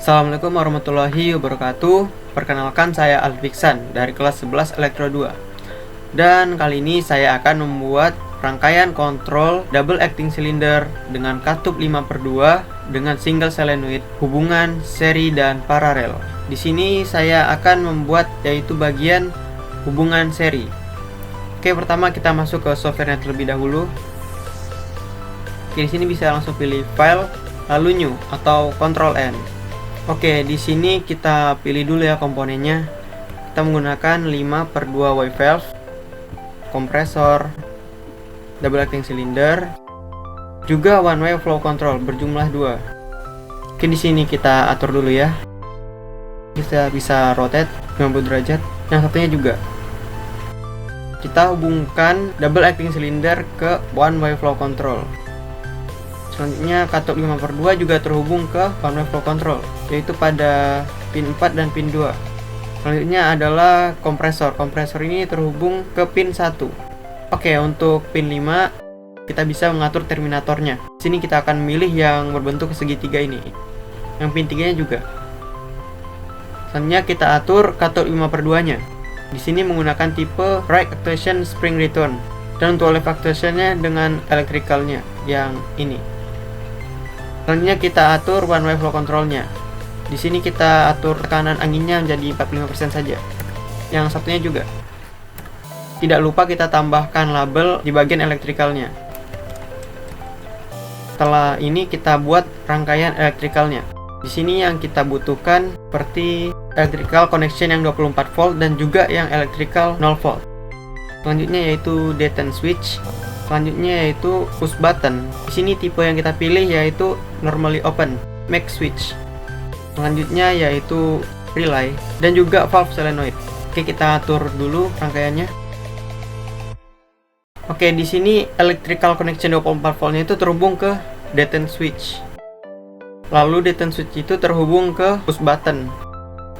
Assalamualaikum warahmatullahi wabarakatuh. Perkenalkan, saya Alfiksan dari kelas 11 Elektro 2. Dan kali ini saya akan membuat rangkaian kontrol double acting cylinder dengan katup 5/2 dengan single solenoid, hubungan seri dan paralel. Di sini saya akan membuat yaitu bagian hubungan seri. Oke, pertama kita masuk ke softwarenya terlebih dahulu. Oke, di sini bisa langsung pilih file lalu new atau Ctrl N. Oke, di sini kita pilih dulu ya komponennya. Kita menggunakan 5/2 wave valve, kompresor, double acting cylinder, juga one way flow control berjumlah 2. Oke, di sini kita atur dulu ya. Kita bisa rotate 90 derajat. Yang satunya juga. Kita hubungkan double acting cylinder ke one way flow control. Selanjutnya katup 5/2 juga terhubung ke one way flow control, yaitu pada pin 4 dan pin 2. Selanjutnya adalah kompresor. Kompresor ini terhubung ke pin 1. Oke, untuk pin 5 kita bisa mengatur terminatornya. Di sini kita akan memilih yang berbentuk segitiga ini. Yang pin 3-nya juga. Selanjutnya kita atur katup 5/2-nya. Di sini menggunakan tipe right actuation spring return, dan untuk left actuation-nya dengan electrical-nya yang ini. Selanjutnya kita atur one way flow control-nya. Di sini kita atur tekanan anginnya menjadi 45% saja. Yang satunya juga. Tidak lupa kita tambahkan label di bagian electrical-nya. Setelah ini kita buat rangkaian electrical-nya. Di sini yang kita butuhkan seperti electrical connection yang 24 volt dan juga yang electrical 0 volt. Selanjutnya yaitu detent switch. Selanjutnya yaitu push button. Di sini tipe yang kita pilih yaitu normally open, max switch. Selanjutnya yaitu relay dan juga valve solenoid. Oke, kita atur dulu rangkaiannya. Oke, di sini electrical connection 24 voltnya itu terhubung ke detent switch. Lalu detent switch itu terhubung ke push button.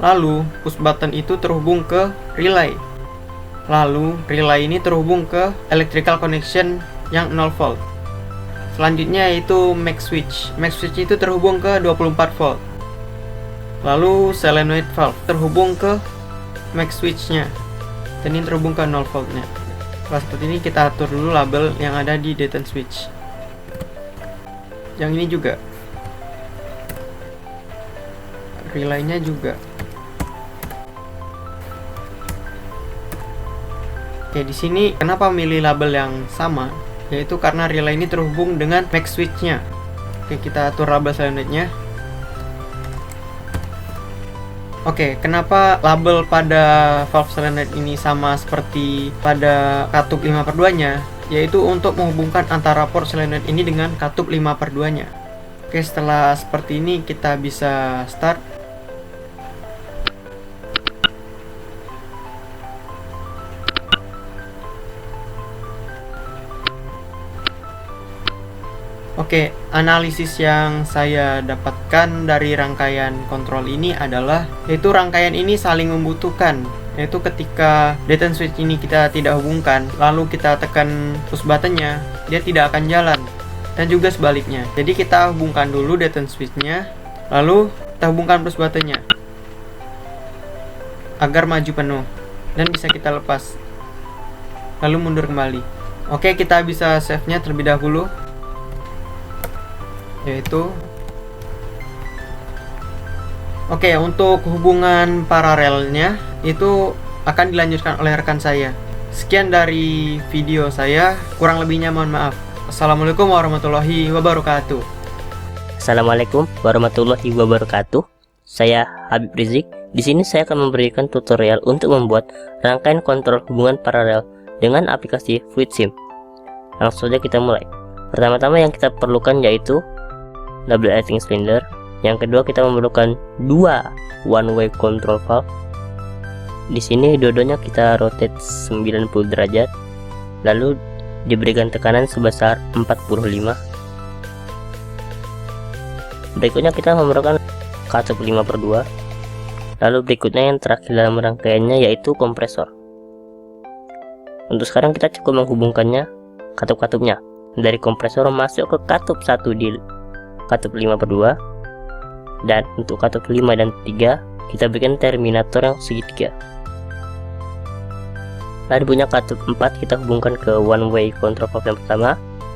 Lalu push button itu terhubung ke relay. Lalu relay ini terhubung ke electrical connection yang 0 volt. Selanjutnya yaitu max switch. Max switch itu terhubung ke 24 volt. Lalu solenoid valve terhubung ke max switch-nya. Dan ini terhubung ke 0 volt-nya. Setelah seperti ini kita atur dulu label yang ada di detent switch. Yang ini juga. Relay-nya juga. Oke, di sini kenapa milih label yang sama? Yaitu karena relay ini terhubung dengan max switch-nya. Oke, kita atur label solenoid-nya. Oke, kenapa label pada valve solenoid ini sama seperti pada katup 5/2-nya? Yaitu untuk menghubungkan antara port solenoid ini dengan katup 5/2-nya. Oke, setelah seperti ini kita bisa start. Oke, analisis yang saya dapatkan dari rangkaian kontrol ini adalah yaitu rangkaian ini saling membutuhkan. Yaitu ketika detent switch ini kita tidak hubungkan, lalu kita tekan push button-nya, dia tidak akan jalan. Dan juga sebaliknya. Jadi kita hubungkan dulu detent switch-nya, lalu kita hubungkan push button-nya agar maju penuh dan bisa kita lepas. Lalu mundur kembali. Oke, kita bisa save-nya terlebih dahulu. Yaitu oke, untuk hubungan paralelnya itu akan dilanjutkan oleh rekan saya. Sekian dari video saya, kurang lebihnya mohon maaf. Assalamualaikum warahmatullahi wabarakatuh. Assalamualaikum warahmatullahi wabarakatuh. Saya Habib Rizik. Di sini saya akan memberikan tutorial untuk membuat rangkaian kontrol hubungan paralel dengan aplikasi FluidSim. Langsung saja kita mulai. Pertama-tama yang kita perlukan yaitu double acting cylinder. Yang kedua kita memerlukan 2 one way control valve. Di sini dua-duanya kita rotate 90 derajat. Lalu diberikan tekanan sebesar 45. Berikutnya kita memerlukan katup 5/2. Lalu berikutnya yang terakhir dalam rangkaiannya yaitu kompresor. Untuk sekarang kita cukup menghubungkannya katup-katupnya. Dari kompresor masuk ke katup 1 di katup 5/2, Dan untuk katup 5 dan 3 kita berikan terminator yang segitiga. Lalu punya katup 4 kita hubungkan ke one way control valve yang pertama,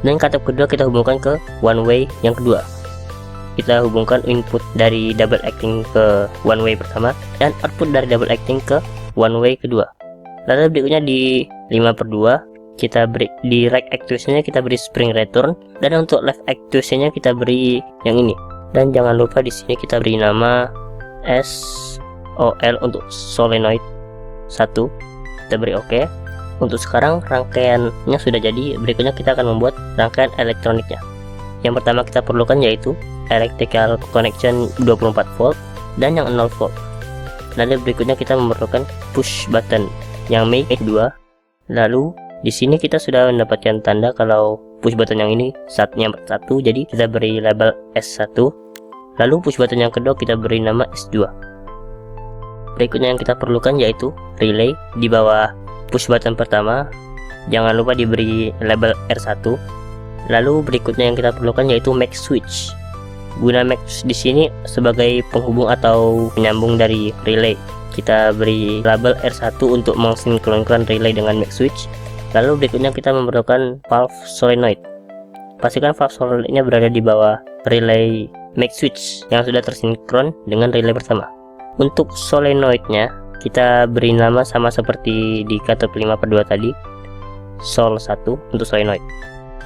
dan katup kedua kita hubungkan ke one way yang kedua. Kita hubungkan input dari double acting ke one way pertama dan output dari double acting ke one way kedua. Lalu berikutnya di 5/2 kita beri di right actuation-nya kita beri spring return, dan untuk left actuation-nya kita beri yang ini. Dan jangan lupa di sini kita beri nama SOL untuk solenoid 1. Kita beri OK. Untuk sekarang rangkaiannya sudah jadi. Berikutnya kita akan membuat rangkaian elektroniknya. Yang pertama kita perlukan yaitu electrical connection 24 volt dan yang 0 volt. Lalu berikutnya kita memerlukan push button yang make 2. Lalu di sini kita sudah mendapatkan tanda kalau push button yang ini saatnya satu, jadi kita beri label S1. Lalu push button yang kedua kita beri nama S2. Berikutnya yang kita perlukan yaitu relay di bawah push button pertama. Jangan lupa diberi label R1. Lalu berikutnya yang kita perlukan yaitu make switch. Guna make switch di sini sebagai penghubung atau penyambung dari relay. Kita beri label R1 untuk mensinkronkan relay dengan make switch. Lalu berikutnya kita memerlukan valve solenoid. Pastikan valve solenoidnya berada di bawah relay make switch yang sudah tersinkron dengan relay pertama. Untuk solenoidnya kita beri nama sama seperti di katup 5/2 tadi, sol 1 untuk solenoid.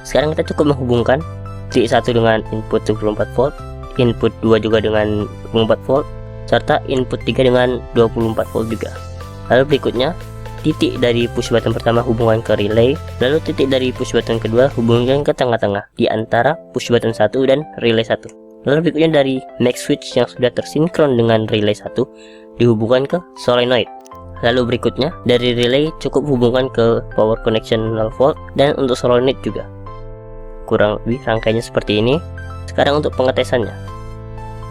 Sekarang kita cukup menghubungkan titik 1 dengan input 24 volt, input 2 juga dengan 24 volt, serta input 3 dengan 24 volt juga. Lalu berikutnya titik dari push button pertama hubungan ke relay, lalu titik dari push button kedua hubungkan ke tengah-tengah di antara push button 1 dan relay 1. Lalu berikutnya dari make switch yang sudah tersinkron dengan relay 1 dihubungkan ke solenoid. Lalu berikutnya dari relay cukup hubungkan ke power connection 0 volt dan untuk solenoid juga. Kurang lebih rangkaiannya seperti ini. Sekarang untuk pengetesannya.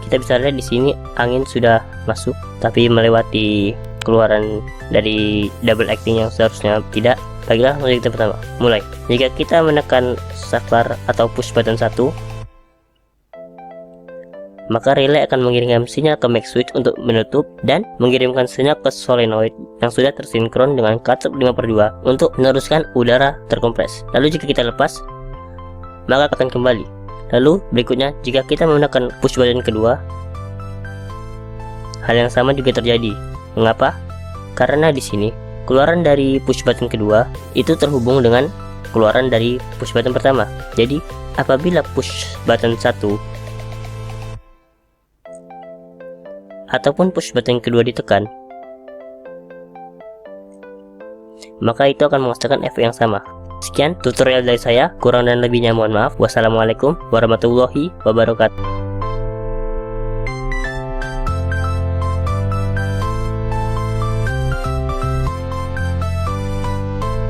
Kita bisa lihat di sini angin sudah masuk tapi melewati keluaran dari double acting yang seharusnya tidak. Baiklah, untuk kita pertama mulai. Jika kita menekan start atau push button 1, maka relay akan mengirimkan sinyal ke make switch untuk menutup dan mengirimkan sinyal ke solenoid yang sudah tersinkron dengan katup 5/2 untuk meneruskan udara terkompres. Lalu jika kita lepas, maka akan kembali. Lalu berikutnya jika kita menekan push button kedua, hal yang sama juga terjadi. Mengapa? Karena di sini keluaran dari push button kedua itu terhubung dengan keluaran dari push button pertama. Jadi apabila push button 1 ataupun push button kedua ditekan, maka itu akan menghasilkan efek yang sama. Sekian tutorial dari saya, kurang dan lebihnya mohon maaf. Wassalamualaikum warahmatullahi wabarakatuh.